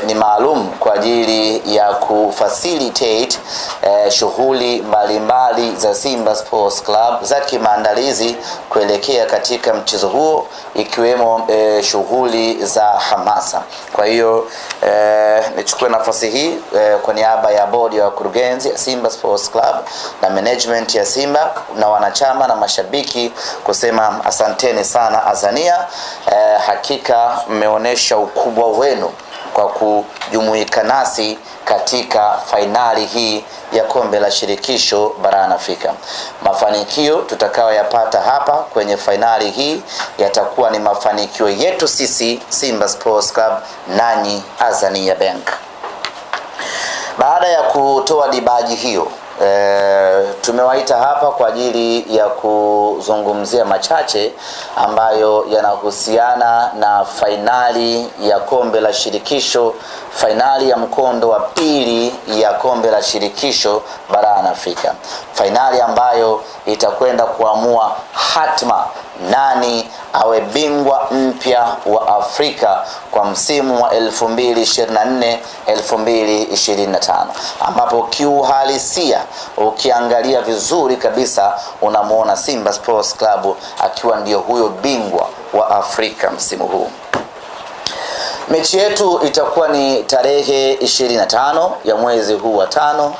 ni maalum kwa ajili ya kufacilitate shughuli mbalimbali za Simba Sports Club za kimaandalizi kuelekea katika mchezo huo, ikiwemo shughuli za hamasa. Kwa hiyo nichukue nafasi hii kwa niaba ya bodi ya wakurugenzi ya Simba Sports Club na management ya Simba na wanachama na mashabiki kusema asanteni sana Azania. Hakika mmeonesha ukubwa wenu kwa kujumuika nasi katika fainali hii ya kombe la shirikisho barani Afrika. Mafanikio tutakayoyapata hapa kwenye fainali hii yatakuwa ni mafanikio yetu sisi Simba Sports Club nanyi Azania Bank. Baada ya kutoa dibaji hiyo, tumewaita hapa kwa ajili ya kuzungumzia machache ambayo yanahusiana na fainali ya kombe la shirikisho, fainali ya mkondo wa pili ya kombe la shirikisho barani Afrika. Fainali ambayo itakwenda kuamua hatma nani awe bingwa mpya wa Afrika kwa msimu wa 2024-2025, ambapo kiuhalisia ukiangalia vizuri kabisa unamuona Simba Sports Club akiwa ndio huyo bingwa wa Afrika msimu huu. Mechi yetu itakuwa ni tarehe 25 ya mwezi huu wa 5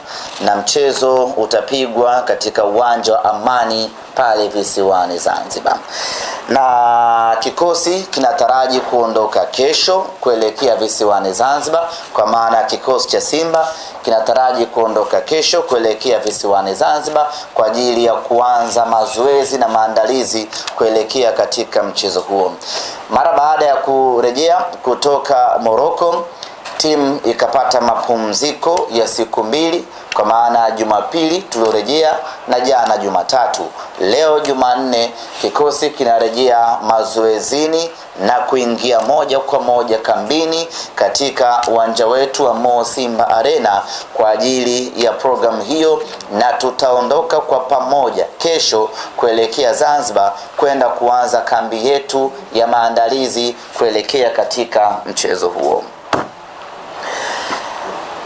na mchezo utapigwa katika uwanja wa Amani pale visiwani Zanzibar. Na kikosi kinataraji kuondoka kesho kuelekea visiwani Zanzibar, kwa maana kikosi cha Simba kinataraji kuondoka kesho kuelekea visiwani Zanzibar kwa ajili ya kuanza mazoezi na maandalizi kuelekea katika mchezo huo. Mara baada ya kurejea kutoka Morocco, timu ikapata mapumziko ya siku 2, kwa maana Jumapili tuliorejea na jana Jumatatu. Leo Jumanne kikosi kinarejea mazoezini na kuingia moja kwa moja kambini katika uwanja wetu wa Mo Simba Arena kwa ajili ya programu hiyo, na tutaondoka kwa pamoja kesho kuelekea Zanzibar kwenda kuanza kambi yetu ya maandalizi kuelekea katika mchezo huo.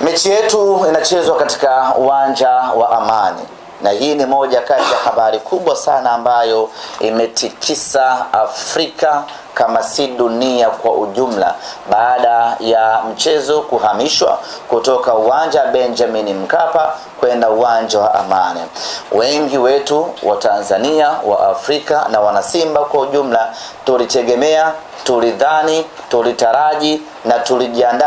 Mechi yetu inachezwa katika uwanja wa Amani, na hii ni moja kati ya habari kubwa sana ambayo imetikisa Afrika kama si dunia kwa ujumla, baada ya mchezo kuhamishwa kutoka uwanja Benjamin Mkapa kwenda uwanja wa Amani. Wengi wetu wa Tanzania, wa Afrika na wanasimba kwa ujumla tulitegemea, tulidhani, tulitaraji na tulijiandaa